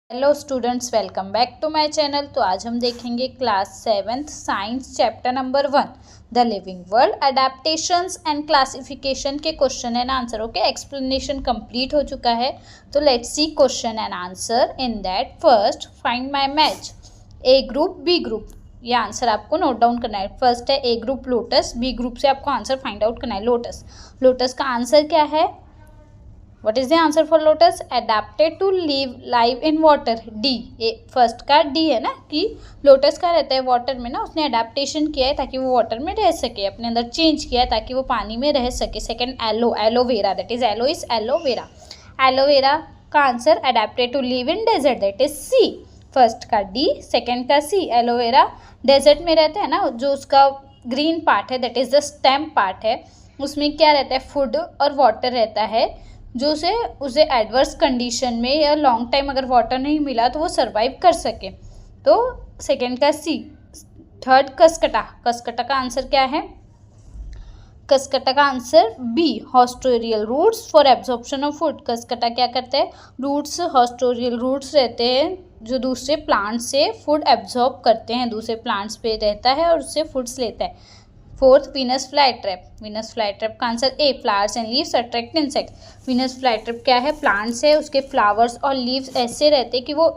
Hello students, welcome back to my channel. तो आज हम देखेंगे class 7th science chapter number 1 the living world adaptations and classification के question and answer. Okay, explanation complete हो चुका है। तो let's see question and answer in that. First, find my match A group B group. ये answer आपको note down करना है। First है A group lotus, B group से आपको आंसर फाइंड आउट करना है लोटस। लोटस का आंसर क्या है? What is the answer for lotus? Adapted to live in water. D, ये फर्स्ट का D है ना, कि लोटस का रहता है वाटर में ना, उसने अडेप्टेशन किया है ताकि वो वाटर में रह सके, अपने अंदर चेंज किया है ताकि वो पानी में रह सके। Second aloe vera, that is aloe vera. Aloe vera का answer adapted to live in desert, that is C. First का D, सेकंड का C। एलोवेरा डेजर्ट में रहता है ना, जो उसका ग्रीन पार्ट है that is the stem part है, उसमें क्या रहता है? फूड और वाटर रहता है, जो उसे एडवर्स कंडीशन में या लॉन्ग टाइम अगर वाटर नहीं मिला तो वो सरवाइव कर सके। तो सेकेंड का सी। थर्ड कसकटा का आंसर क्या है? कसकटा का answer B, haustorial roots for absorption of food. Cuscuta क्या करता है? रूट्स, हॉस्टोरियल रूट्स रहते हैं जो दूसरे प्लांट से फूड एब्जॉर्ब करते हैं, दूसरे प्लांट्स पे रहता है और उससे फूड्स लेता है। Fourth, Venus fly trap. Venus fly trap का answer A, flowers and leaves attract insect. Venus fly trap क्या है? प्लांट्स है, उसके फ्लावर्स और लीव्स ऐसे रहते हैं कि वो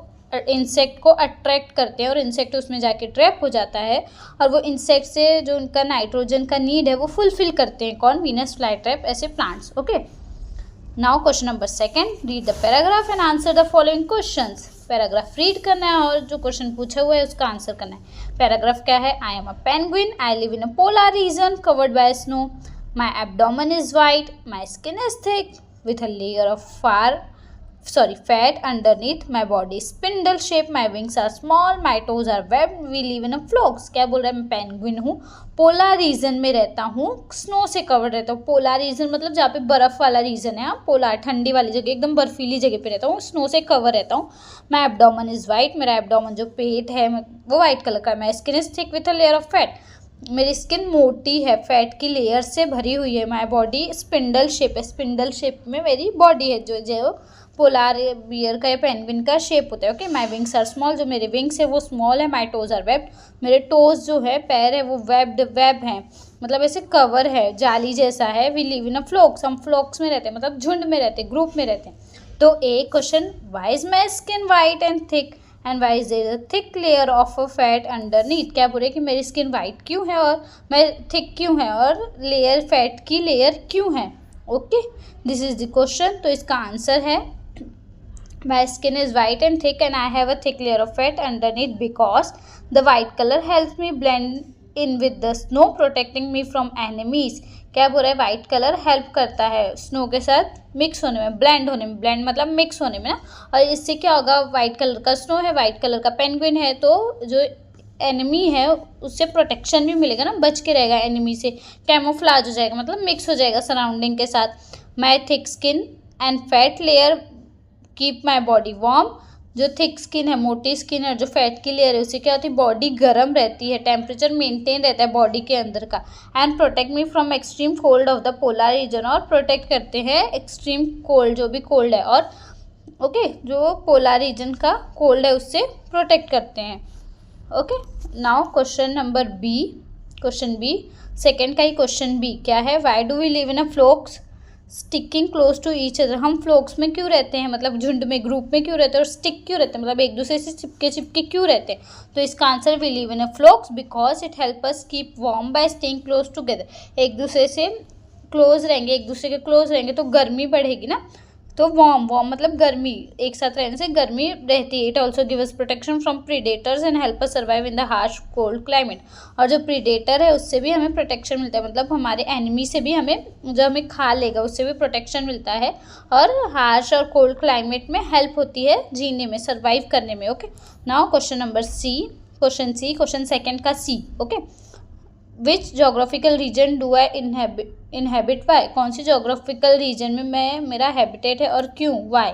इंसेक्ट को अट्रैक्ट करते हैं और इंसेक्ट उसमें जाके ट्रैप हो जाता है और वो इंसेक्ट से जो उनका नाइट्रोजन का नीड है वो फुलफिल करते हैं। कौन? वीनस फ्लाई ट्रैप, ऐसे plants. Okay, now question number second, read the paragraph and answer the following questions. Paragraph read करना है और जो क्वेश्चन पूछा हुआ है उसका आंसर करना है। पैराग्राफ क्या है? I am a penguin, I live in a polar region covered by snow, my abdomen is white, my skin is thick with a layer of fat underneath, my body is spindle shaped, my wings are small, my toes are webbed, we live in a flocks। क्या बोल रहा है? मैं penguin हूँ, polar region में रहता हूँ, snow से कवर्ड रहता हूँ। पोलर रीजन मतलब जहाँ पे बर्फ वाला रीजन है, पोलर ठंडी वाली जगह, एकदम बर्फीली जगह पे रहता हूँ, स्नो से कवर रहता हूँ। माई एब्डोमेन इज वाइट, मेरा एब्डोमेन जो पेट है वो वाइट कलर का है। My skin is thick with a layer of fat, मेरी स्किन मोटी है, फैट की लेयर से भरी हुई है। माई बॉडी स्पिंडल शेप है, स्पिंडल शेप में मेरी बॉडी है, जो पोलार बियर का या पेंगुइन का शेप होता है। Okay, my wings are small, जो मेरे विंग्स है वो स्मॉल है। माई टोज आर वेब्ड, मेरे टोज जो है पैर है वो वेब है, मतलब ऐसे कवर है, जाली जैसा है। We live in a flocks, हम फ्लोक्स में रहते हैं, मतलब झुंड में रहते हैं, ग्रुप में रहते हैं। तो a question, why is my skin white and thick and why is there a thick layer of a fat underneath. क्या बोले कि मेरी स्किन वाइट क्यों है और मैं थिक क्यों है और लेयर फैट की लेयर क्यों है। Okay, this is the question. तो इसका आंसर है my skin is white and thick and I have a thick layer of fat underneath because the white color helps me blend in with the snow protecting me from enemies। क्या बोल रहा है? White colour help करता है snow के साथ mix होने में, ब्लेंड होने में, ब्लेंड मतलब मिक्स होने में ना। और इससे क्या होगा? वाइट कलर का स्नो है, वाइट कलर का पेंगुइन है, तो जो एनिमी है उससे प्रोटेक्शन भी मिलेगा ना, बच के रहेगा एनिमी से, कैमोफ्लाज हो जाएगा, मतलब मिक्स हो जाएगा सराउंडिंग के साथ। My thick skin and fat layer keep my body warm, जो थिक स्किन है, मोटी स्किन है, जो फैट की लेयर है, उससे क्या होती है? बॉडी गर्म रहती है, टेम्परेचर मेंटेन रहता है बॉडी के अंदर का। And protect me from extreme cold of the polar reason, और प्रोटेक्ट करते हैं एक्सट्रीम कोल्ड, जो भी कोल्ड है, और ओके जो पोलर रीजन का कोल्ड है उससे प्रोटेक्ट करते हैं। Okay, now question number B, question B second का ही क्वेश्चन बी क्या है? Why do we live in a flocks sticking close to each other. हम फ्लोक्स में क्यों रहते हैं, मतलब झुंड में, ग्रुप में क्यों रहते हैं, और स्टिक क्यों रहते हैं, मतलब एक दूसरे से चिपके चिपके क्यों रहते हैं। तो इसका answer, we live in a flocks because it help us keep warm by staying close together. एक दूसरे से क्लोज रहेंगे, एक दूसरे के क्लोज रहेंगे तो गर्मी बढ़ेगी ना, तो वार्म मतलब गर्मी, एक साथ रहने से गर्मी रहती है। It also give us protection from predators and help us survive in the harsh cold climate. और जो प्रीडेटर है उससे भी हमें प्रोटेक्शन मिलता है, मतलब हमारे एनिमी से भी हमें, जो हमें खा लेगा उससे भी प्रोटेक्शन मिलता है, और हार्श और कोल्ड क्लाइमेट में हेल्प होती है जीने में, सर्वाइव करने में। Okay, now question number C, question second का C. Okay, which geographical region do I inhabit why. कौन सी जोग्राफिकल रीजन में मेरा हैबिटेट है और क्यों, वाई।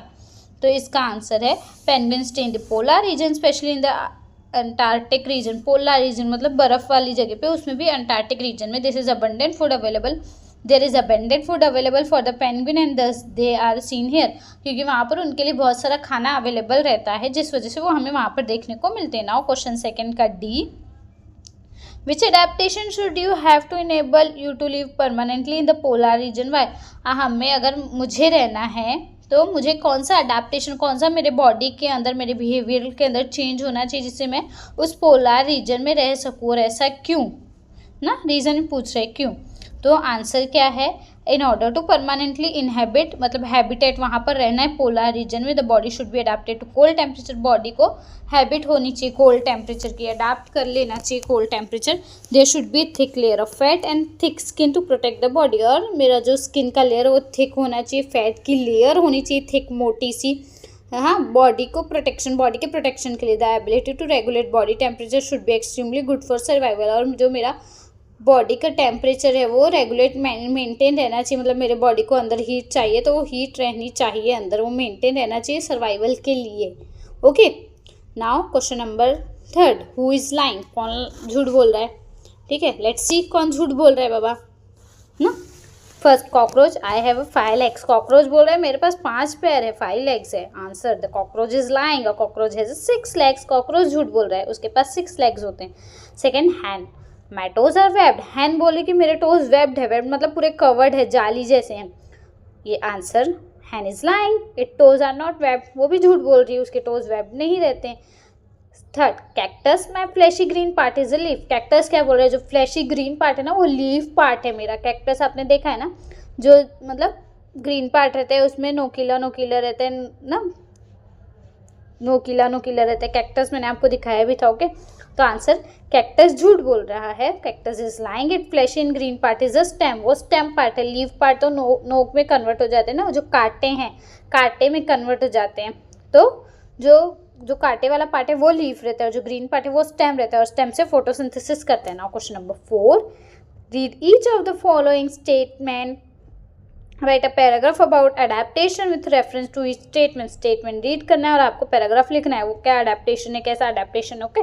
तो इसका आंसर है penguin stay in the polar region specially in the Antarctic region. Polar region मतलब बर्फ वाली जगह पे, उसमें भी अंटार्कटिक रीजन में। This is abundant food available there is abundant food available for the penguin and thus they are seen here, क्योंकि वहाँ पर उनके लिए बहुत सारा खाना अवेलेबल रहता है जिस वजह से वो हमें वहाँ पर देखने को मिलते हैं। नाउ क्वेश्चन सेकंड का D, which adaptation should you have to enable you to live permanently in the polar region, why. हमें अगर मुझे रहना है तो मुझे कौन सा अडेप्टेशन, कौन सा मेरे बॉडी के अंदर, मेरे बिहेवियर के अंदर चेंज होना चाहिए जिससे मैं उस पोलर रीजन में रह सकूँ, और ऐसा क्यों ना, रीज़न पूछ रहे क्यों। तो आंसर क्या है, in order to permanently inhabit, मतलब हैबिटेट वहाँ पर रहना है पोलर रीजन में, the body should be adapted to cold temperature, body को हैबिट होनी चाहिए कोल्ड टेम्परेचर की, अडाप्ट कर लेना चाहिए cold temperature. There should be thick layer of fat and thick skin to protect the body, और मेरा जो स्किन का लेयर है वो थिक होना चाहिए, फैट की लेयर होनी चाहिए थिक, मोटी सी, हाँ, बॉडी को प्रोटेक्शन, बॉडी के प्रोटेक्शन के लिए। The ability to regulate body temperature should be extremely good for survival, और जो मेरा बॉडी का टेम्परेचर है वो रेगुलेट मेंटेन रहना चाहिए, मतलब मेरे बॉडी को अंदर हीट चाहिए तो वो हीट रहनी चाहिए अंदर, वो मेंटेन रहना चाहिए सर्वाइवल के लिए। Okay, now question number third, who is lying, कौन झूठ बोल रहा है। ठीक है, लेट्स सी कौन झूठ बोल रहा है बाबा ना। First, cockroach, I have 5 legs, cockroach बोल रहा है मेरे पास 5 पैर है, 5 legs है। Answer, the cockroach is lying, cockroach has 6 legs, cockroach झूठ बोल रहा है, उसके पास 6 legs होते हैं। Second, hand, my toes are webbed, हैन बोले कि मेरे टोज वेब्ड है, वेब्ड मतलब पूरे कवर्ड है, जाली जैसे हैं। ये answer, hen is lying, it toes are not webbed, वो भी झूठ बोल रही है, उसके टोज वेब्ड नहीं रहते हैं। Third, cactus, my fleshy green part is a leaf, cactus क्या बोल रहे हैं, जो फ्लैशी ग्रीन पार्ट है ना वो लीफ पार्ट है मेरा। कैक्टस आपने देखा है ना, जो मतलब ग्रीन पार्ट रहता है उसमें नोकीला नोकीला रहता है ना, नोकीला नोकीला रहता है कैक्टस, मैंने आपको दिखाया भी था। ओके, तो आंसर, कैक्टस झूठ बोल रहा है, cactus is lying, it flash in green part is a stem, वो स्टेम पार्ट है, लीफ पार्ट तो नोक में कन्वर्ट हो जाते हैं ना, जो कांटे हैं कांटे में कन्वर्ट हो जाते हैं, तो जो कांटे वाला पार्ट है वो लीफ रहता है, और जो ग्रीन पार्ट है वो स्टेम रहता है, और स्टेम से फोटोसिंथेसिस करते हैं। Now question number 4, read each of the following statement, write a paragraph about adaptation with reference to each statement, statement read करना है और आपको पैराग्राफ लिखना है, वो क्या अडेप्टेशन है, कैसा adaptation. Okay,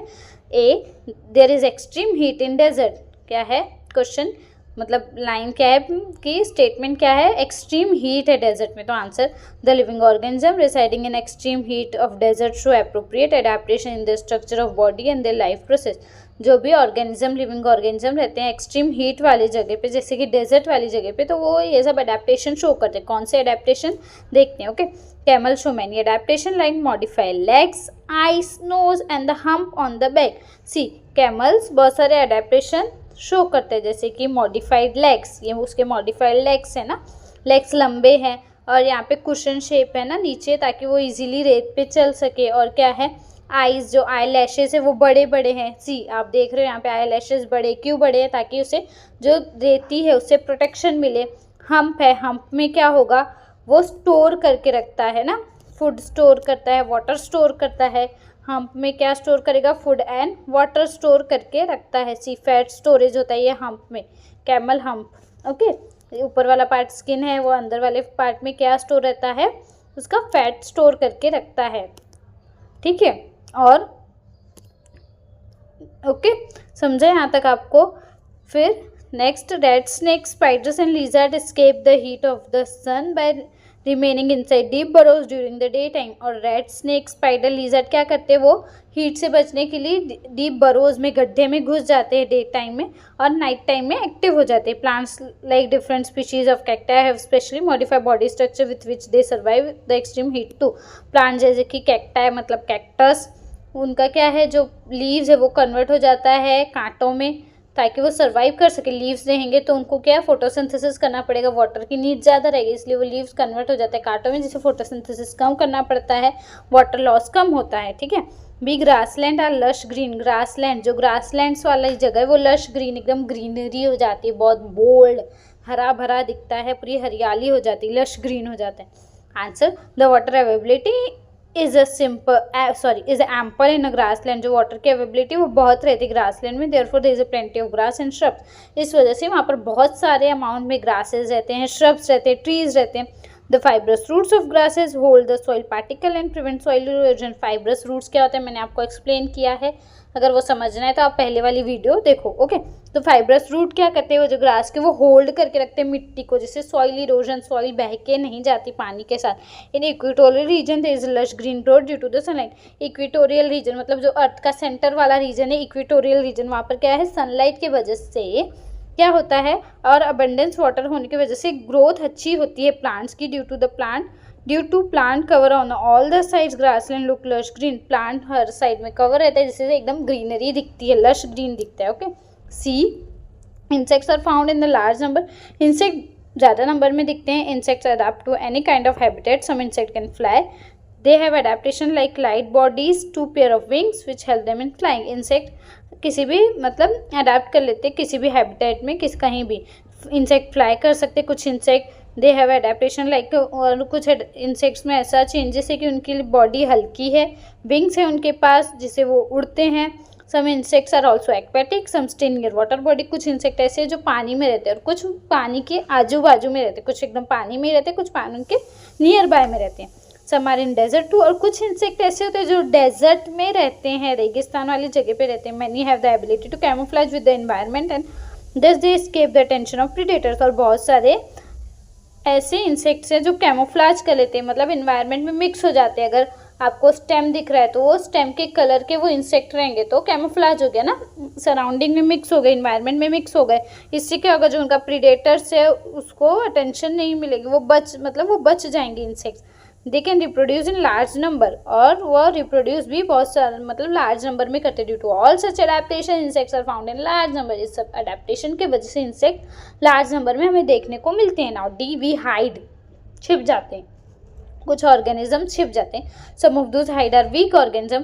A, there is extreme heat in desert, क्या है क्वेश्चन, मतलब लाइन क्या है कि स्टेटमेंट क्या है, एक्सट्रीम हीट है डेजर्ट में, तो answer, the living organism residing in extreme heat of desert show appropriate adaptation in the structure of body and their life process, जो भी ऑर्गेनिज्म, लिविंग ऑर्गेनिज्म रहते हैं एक्सट्रीम हीट वाली जगह पे, जैसे कि डेजर्ट वाली जगह पे, तो वो ये सब अडेप्टेशन शो करते हैं। कौन से अडेप्टेशन देखते हैं। Okay, camel show many adaptation like modify legs, eyes, nose and the hump on the back. C, camels बहुत सारे अडेप्टेशन शो करते हैं, जैसे कि मॉडिफाइड लेग्स, ये उसके मॉडिफाइड लेग्स है ना, लेग्स लंबे हैं और यहाँ पे कुशन शेप है ना नीचे, ताकि वो इजीली रेत पे चल सके। और क्या है, आईज, जो आई लैशेज है वो बड़े बड़े हैं, सी आप देख रहे हो यहाँ पे आई लैशेज बड़े क्यों बड़े हैं, ताकि उसे जो रेती है उससे प्रोटेक्शन मिले। हम्प है, हम्प में क्या होगा, वो स्टोर करके रखता है ना, फूड स्टोर करता है, वाटर स्टोर करता है। हम्प में क्या स्टोर करेगा, फूड एंड वाटर स्टोर करके रखता है। सी, फैट स्टोरेज होता है ये हम्प में, कैमल हम्प। ओके, ऊपर वाला पार्ट स्किन है, वो अंदर वाले पार्ट में क्या स्टोर रहता है, उसका फैट स्टोर करके रखता है। ठीक है, और ओके, समझे यहाँ तक आपको। फिर next, red snake, spiders and lizard escape the heat of the sun by remaining inside deep burrows during the day time. और रेड स्नेक, स्पाइडर, लिजर्ड क्या करते हैं, वो हीट से बचने के लिए डीप बरोज में, गड्ढे में घुस जाते हैं डे टाइम में, और नाइट टाइम में एक्टिव हो जाते हैं। Plants like different species of cacti have specially modified body structure with which they survive the extreme heat too. Plant जैसे कि कैक्टाई मतलब कैक्टस, उनका क्या है, जो लीव्स है वो कन्वर्ट हो जाता है कांटों में, ताकि वो सर्वाइव कर सके। लीव्स रहेंगे तो उनको क्या है, फोटोसिंथेसिस करना पड़ेगा, वाटर की नीड ज़्यादा रहेगी, इसलिए वो लीव्स कन्वर्ट हो जाते हैं कांटों में, जिससे फोटोसिंथेसिस कम करना पड़ता है, वाटर लॉस कम होता है। ठीक है, B, grassland are lush green, grassland, जो ग्रासलैंड्स वाला जगह है वो लश ग्रीन, एकदम ग्रीनरी हो जाती है, बहुत बोल्ड हरा भरा दिखता है, पूरी हरियाली हो जाती है, लश ग्रीन हो जाता है। Answer, the water availability is ample in a grassland, जो वाटर की अवेलेबिलिटी वो बहुत रहती है ग्रासलैंड में, therefore there is a plenty of grass and shrubs, इस वजह से वहाँ पर बहुत सारे अमाउंट में ग्रासेस रहते हैं, श्रब्स रहते हैं, ट्रीज रहते हैं। The fibrous roots of grasses hold the soil particle and prevent soil erosion. Fibrous roots क्या होता है मैंने आपको एक्सप्लेन किया है, अगर वो समझना है तो आप पहले वाली वीडियो देखो। ओके, तो फाइब्रस रूट क्या करते हैं, वो जो ग्रास के वो होल्ड करके रखते हैं मिट्टी को, जिससे सॉइल इरोजन, सॉइल बह के नहीं जाती पानी के साथ। In equatorial region there is lush green growth due to the sunlight. Equatorial region मतलब जो अर्थ का सेंटर वाला रीजन है, इक्वेटोरियल रीजन, वहाँ पर क्या है, सनलाइट की वजह से क्या होता है और अबंडेंस वाटर होने की वजह से ग्रोथ अच्छी होती है प्लांट्स की। Due to plant cover on all the sides grassland look lush green. Plant हर साइड में कवर रहता है जिससे एकदम ग्रीनरी दिखती है, लश ग्रीन दिखता है। Okay, C insects are found in the large number. Insect ज़्यादा नंबर में दिखते हैं। Insects adapt to any kind of habitat. Some insect can fly. They have adaptation like light bodies, 2 pair of wings which help them in flying. Insect किसी भी मतलब adapt कर लेते हैं किसी भी हैबिटेट में, कहीं भी इंसेक्ट फ्लाई कर सकते। कुछ insect they have adaptation like, और कुछ इंसेक्ट्स में ऐसा चेंजेस है कि उनकी बॉडी हल्की है, विंग्स है उनके पास जिससे वो उड़ते हैं। Some insects are also aquatic, some stay near water body. कुछ इंसेक्ट ऐसे हैं जो पानी में रहते हैं और कुछ पानी के आजू बाजू में रहते हैं, कुछ एकदम पानी में रहते हैं, कुछ पानी के नियर बाय में रहते हैं। Some are in desert too, और कुछ इंसेक्ट ऐसे होते हैं जो डेजर्ट में रहते हैं, रेगिस्तान वाली जगह पे रहते हैं। Many have the ability to camouflage with the environment and thus they escape the attention of predators. और बहुत सारे ऐसे इंसेक्ट्स हैं जो कैमोफ्लेज कर लेते हैं, मतलब इन्वायरमेंट में मिक्स हो जाते हैं। अगर आपको स्टेम दिख रहा है तो वो स्टेम के कलर के वो इंसेक्ट रहेंगे, तो कैमोफ्लेज हो गया ना, सराउंडिंग में मिक्स हो गए, इन्वायरमेंट में मिक्स हो गए। इससे क्या होगा, जो उनका प्रीडेटर्स है उसको अटेंशन नहीं मिलेगी, वो बच जाएंगे insects. They can reproduce in large number, और वो रिप्रोड्यूस भी बहुत सारा मतलब लार्ज नंबर में करते। Due to all such adaptation insects are found in large number. इस सब अडेप्टेशन के वजह से इंसेक्ट लार्ज नंबर में हमें देखने को मिलते हैं। नाउ डी वी हाइड, छिप जाते हैं, कुछ ऑर्गेनिज्म छिप जाते हैं। Some of those hide are weak organism,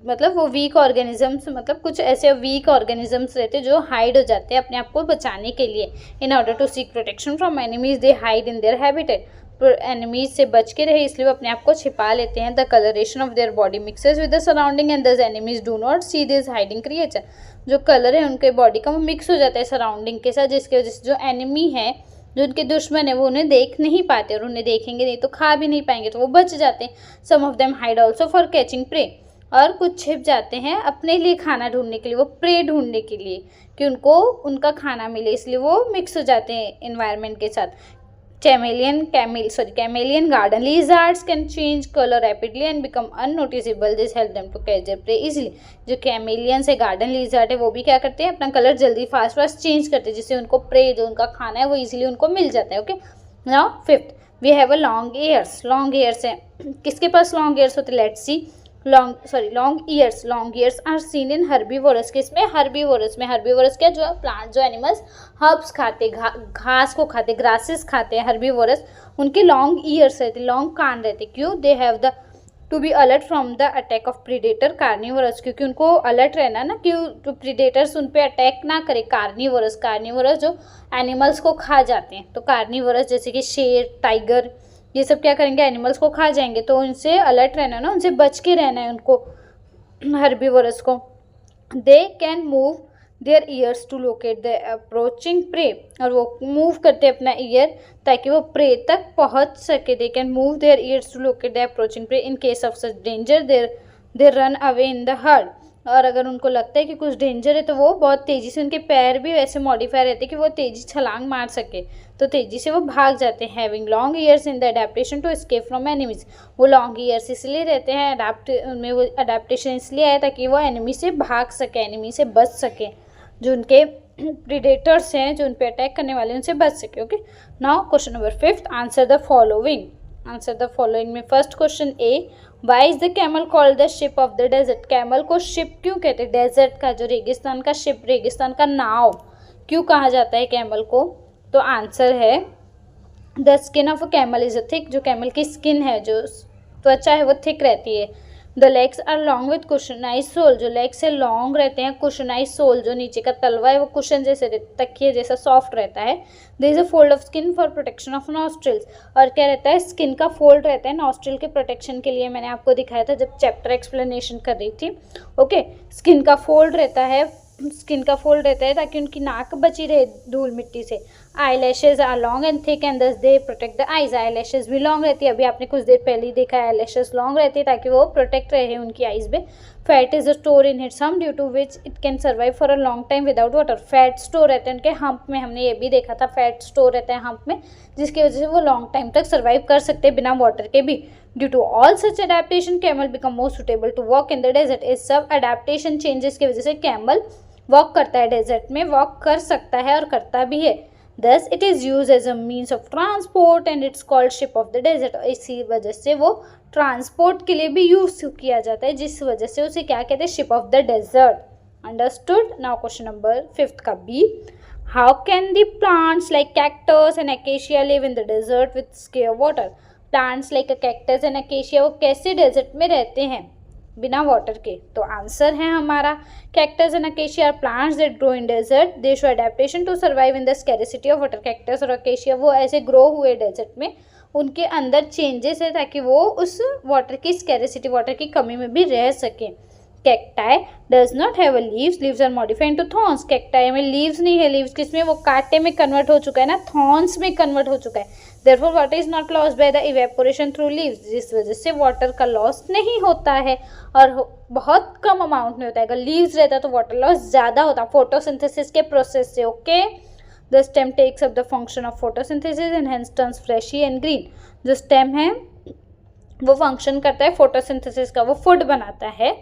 मतलब वो वीक ऑर्गेनिजम्स, मतलब कुछ ऐसे वीक ऑर्गेनिजम्स रहते हैं जो हाइड हो जाते हैं अपने आप को बचाने के लिए। In order to seek protection from enemies they hide in their habitat. Enemies से बच के रहे इसलिए वो अपने आप को छिपा लेते हैं। The coloration of their body mixes with the surrounding and thus enemies do not see this hiding creature. जो कलर है उनके बॉडी का वो मिक्स हो जाता है सराउंडिंग के साथ, जिसकी वजह से जो एनिमी है, जो उनके दुश्मन है, वो उन्हें देख नहीं पाते, और उन्हें देखेंगे नहीं तो खा भी नहीं पाएंगे, तो वो बच जाते हैं। Some of them hide also for catching prey, और कुछ छिप जाते हैं अपने लिए खाना ढूंढने के लिए, वो प्रे ढूंढने के लिए कि उनको उनका खाना मिले, इसलिए वो मिक्स हो जाते हैं इन्वायरमेंट के साथ। Chameleon garden lizards can change color rapidly and become unnoticeable. This help them to catch their prey easily. जो कैमेलियंस है, गार्डन लिजार्ड है, वो भी क्या करते हैं, अपना कलर जल्दी फास्ट चेंज करते हैं, जिससे उनको प्रे, जो उनका खाना है, वो इजीली उनको मिल जाता है। Okay, now fifth we have a long ears. Long ears है, किसके पास लॉन्ग ईयर्स होते हैं, let's see. Long ears are seen in herbivorous. किसमें, हर्बीवोरस में। हर्बीवोरस क्या, जो प्लांट, जो एनिमल्स हर्ब्स खाते, घास को खाते, ग्रासेस खाते हैं, हर्बीवोरस, उनके लॉन्ग ईयर्स रहते, लॉन्ग कान रहते। क्यों, they have the to be alert from the attack of predator carnivorous, क्योंकि उनको अलर्ट रहना ना कि जो प्रीडेटर्स उन पर अटैक ना करे। कार्निवोरस जो एनिमल्स को खा जाते हैं, तो कार्निवोरस जैसे कि शेर, टाइगर, ये सब क्या करेंगे, एनिमल्स को खा जाएंगे, तो उनसे अलर्ट रहना है ना, उनसे बच के रहना है उनको, हर्बीवोरस को। They can move their ears to locate the approaching prey, और वो मूव करते हैं अपना ईयर ताकि वो प्रे तक पहुंच सके। They can move their ears to locate the approaching prey. In case of such danger they run away in the herd, और अगर उनको लगता है कि कुछ डेंजर है तो वो बहुत तेज़ी से, उनके पैर भी वैसे मॉडिफाई रहते हैं कि वो तेज़ी छलांग मार सके, तो तेज़ी से वो भाग जाते हैं। Having long ears in the adaptation to escape from enemies. वो लॉन्ग ईयर्स इसलिए रहते हैं, उनमें वो अडेप्टेशन इसलिए आया ताकि वो एनिमी से भाग सके, एनिमी से बच सके, जो उनके प्रीडेटर्स हैं, जो उन पर अटैक करने वाले, उनसे बच सके। Okay, now question number 5, answer the following. में first question A, why is the camel called the ship of the desert. Camel को शिप क्यों कहते हैं, डेजर्ट का, जो रेगिस्तान का शिप, रेगिस्तान का नाव क्यों कहा जाता है कैमल को, तो आंसर है the skin of a camel is a thick. जो कैमल की स्किन है, जो त्वचा है, वो थिक रहती है। The legs are long with cushionise sole. जो लेग्स से लॉन्ग रहते हैं, कुशनाइज सोल, जो नीचे का तलवा है वो कुशन जैसे, तकिए जैसा सॉफ्ट रहता है। There is a fold of skin for protection of nostrils. और क्या रहता है, स्किन का फोल्ड रहता है नॉस्ट्रिल के प्रोटेक्शन के लिए। मैंने आपको दिखाया था जब चैप्टर एक्सप्लेनेशन कर रही थी। ओके, स्किन का फोल्ड रहता है स्किन का फोल्ड रहता है ताकि उनकी नाक बची रहे धूल मिट्टी से। Eyelashes are long and thick and thus they protect the eyes. Eyelashes भी लॉन्ग रहती है, अभी आपने कुछ देर पहले ही देखा है, आई लैशेज लॉन्ग रहती है ताकि वो प्रोटेक्ट रहे उनकी आईज में। Fat is store in it some due to which it can survive for a long time without water. Fat store रहते हैं उनके हम्प में, हमने ये भी देखा था, फैट स्टोर रहता है हम्प में, जिसकी वजह से वो लॉन्ग टाइम तक सर्वाइव कर सकते हैं बिना वाटर के भी। Due to all such adaptation camel become more suitable to walk in the desert. इस सब अडेप्टेशन चेंजेस की वजह से कैमल वॉक करता है, डेजर्ट में वॉक कर सकता है और करता भी है। Thus it is used as a means of transport and it's called ship of the desert। इसी वजह से वो ट्रांसपोर्ट के लिए भी यूज किया जाता है, जिस वजह से उसे क्या कहते हैं, ship of the desert. Understood. Now question number 5 का B, how can the plants like cactus and acacia live in the desert with scarce water. Plants like cactus and acacia वो कैसे डेजर्ट में रहते हैं बिना वाटर के। तो answer है हमारा cactus and acacia plants that grow in desert, they show adaptation to survive in the scarcity of water. Cactus और अकेशिया वो ऐसे ग्रो हुए डेजर्ट में, उनके अंदर चेंजेस है ताकि वो उस वाटर की स्कैरिसिटी, वाटर की कमी में भी रह सकें। Cacti does not have leaves, leaves are modified into thorns. Cacti में लीव्स नहीं है, लीव्स किसमें, वो कांटे में कन्वर्ट हो चुका है ना, थॉर्न्स में कन्वर्ट हो चुका है। Therefore water is not lost by the evaporation through leaves, जिस वजह से वाटर का लॉस नहीं होता है और बहुत कम अमाउंट में होता है। अगर लीव्स रहता तो वाटर लॉस ज़्यादा होता फोटोसिंथेसिस के प्रोसेस से। Okay, the stem takes up the function of photosynthesis and hence turns fleshy and green. जो स्टेम है वो फंक्शन करता है फोटोसिंथेसिस का, वो फूड बनाता है।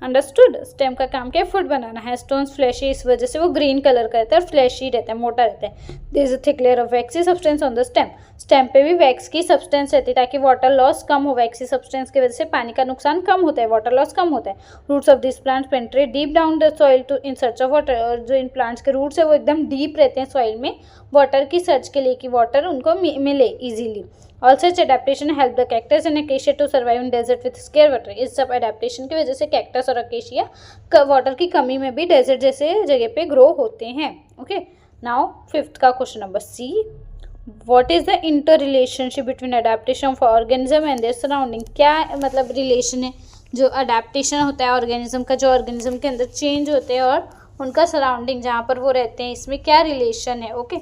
अंडरस्टूड। स्टेम का काम क्या है, फूड बनाना है। स्टोन्स फ्लैशी, इस वजह से वो ग्रीन कलर का रहता है और फ्लैशी रहता है, मोटा रहता है। There is a thick layer of waxy substance on the stem. Stem पे भी वैक्स की सब्सटेंस रहती है ताकि वाटर लॉस कम हो। वैक्सी सब्सटेंस की वजह से पानी का नुकसान कम होता है, वाटर लॉस कम होता है। Roots of this plants penetrate deep down the soil to in search of water. और जो इन प्लांट्स के रूट्स है वो एकदम डीप रहते हैं सॉइल में, वाटर की सर्च के लिए कि वाटर उनको मिले easily. All such adaptation help the cactus and acacia to survive in desert with scarce water. इस सब एडेप्टेशन की वजह से कैक्टस और अकेशिया वाटर की कमी में भी डेजर्ट जैसे जगह पे ग्रो होते हैं। ओके, नाउ 5th का question number C, what is the inter relationship between adaptation of organism and their surrounding. क्या मतलब रिलेशन है जो अडेप्टेशन होता है ऑर्गेनिज्म का, जो ऑर्गेनिज्म के अंदर चेंज होते हैं और उनका सराउंडिंग जहाँ पर वो रहते हैं, इसमें क्या रिलेशन है। ओके,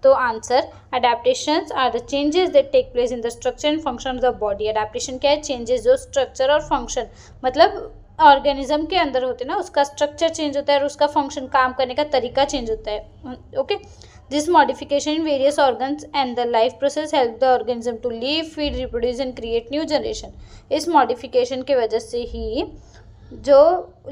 तो answer, adaptations are the changes that take place in the structure and function of the body. Adaptation क्या है, चेंजेस जो स्ट्रक्चर और फंक्शन, मतलब ऑर्गेनिज्म के अंदर होते हैं ना, उसका स्ट्रक्चर चेंज होता है और उसका फंक्शन, काम करने का तरीका चेंज होता है। Okay, this modification in various organs and the life process help the organism to live, feed, reproduce and create new generation. इस मॉडिफिकेशन की वजह से ही जो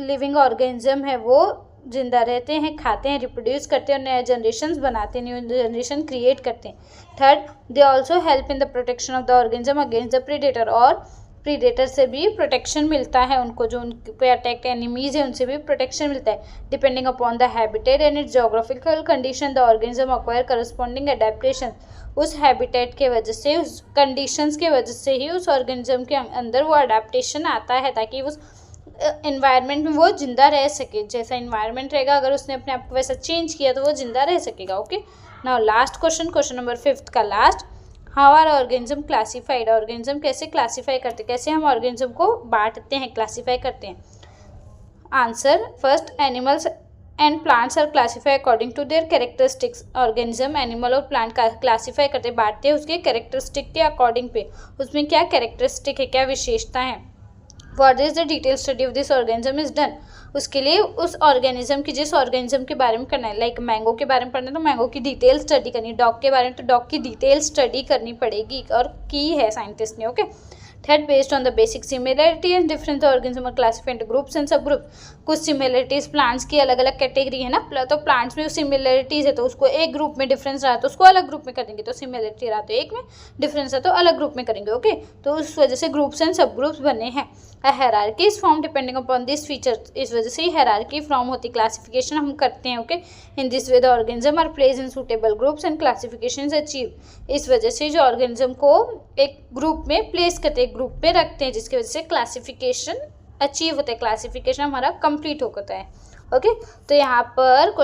लिविंग ऑर्गेनिज्म है वो जिंदा रहते हैं, खाते हैं, रिप्रोड्यूस करते हैं और नए जनरेशन बनाते हैं, न्यू जनरेशन क्रिएट करते हैं। Third, they also help in the protection of the organism against the predator. और प्रीडेटर से भी प्रोटेक्शन मिलता है उनको, जो उन पे अटैक एनिमीज है उनसे भी प्रोटेक्शन मिलता है। Depending upon the habitat and it's geographical condition the organism acquire corresponding adaptation. उस हैबिटेट के वजह से, उस कंडीशंस के वजह से ही उस ऑर्गेनिज्म के अंदर वो अडेप्टेशन आता है ताकि उस इन्वायरमेंट में वो जिंदा रह सके। जैसा इन्वायरमेंट रहेगा, अगर उसने अपने आप को वैसा चेंज किया तो वो जिंदा रह सकेगा। Okay, now last question, question number 5th का last, how are organism classified. Organism कैसे क्लासीफाई करते हैं, कैसे हम ऑर्गेनिज्म को बांटते हैं, क्लासीफाई करते हैं। Answer, first, animals and plants are classify according to their characteristics. Organism, animal और प्लांट का क्लासीफाई करते हैं, बांटते हैं उसके कैरेक्टरिस्टिक के अकॉर्डिंग पे, उसमें क्या कैरेक्टरिस्टिक है, क्या विशेषता है। What is the detail study of this organism is done. उसके लिए उस ऑर्गेनिज्म की, जिस ऑर्गेनिज्म के बारे में करना है, लाइक मैंगो के बारे में पढ़ना है तो मैंगो की डिटेल स्टडी करनी, डॉग के बारे में तो डॉग की डिटेल स्टडी करनी पड़ेगी और की है साइंटिस्ट ने। Okay, third, based on the basic similarity and difference organism are classified into groups and sub groups. कुछ सिमिलरिटीज, प्लांट्स की अलग अलग कैटेगरी है ना, तो प्लांट्स में सिमिलरिटीज है तो उसको एक ग्रुप में डिफरेंस रहा तो उसको अलग ग्रुप में करेंगे, तो सिमिलरिटी रहा तो एक में, डिफरेंस है तो अलग ग्रुप में करेंगे। ओके, तो उस वजह से ग्रुप्स एंड सब ग्रुप्स बने हैं। A hierarchy is form depending upon this feature. इस वजह से ही हायरार्की फॉर्म होती, क्लासिफिकेशन हम करते हैं। Okay, in this way the organism are place in suitable groups and classification is achieve. इस वजह से जो ऑर्गेनिज्म को एक ग्रुप में प्लेस करते हैं, ग्रुप में रखते हैं, जिसकी वजह से क्लासिफिकेशन अचीव होता है, क्लासिफिकेशन हमारा कंप्लीट होता है। ओके, तो यहाँ पर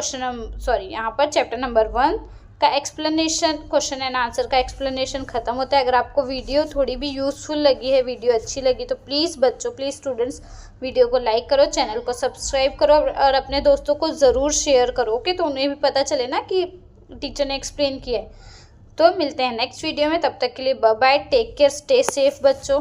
यहाँ पर चैप्टर नंबर 1 का एक्सप्लेनेशन, क्वेश्चन एंड आंसर का एक्सप्लेनेशन खत्म होता है। अगर आपको वीडियो थोड़ी भी यूजफुल लगी है, वीडियो अच्छी लगी, तो प्लीज़ बच्चों, प्लीज़ स्टूडेंट्स, वीडियो को लाइक करो, चैनल को सब्सक्राइब करो और अपने दोस्तों को ज़रूर शेयर करो कि तो उन्हें भी पता चले ना कि टीचर ने एक्सप्लेन किया है। तो मिलते हैं नेक्स्ट वीडियो में, तब तक के लिए bye bye, take care, stay safe बच्चों।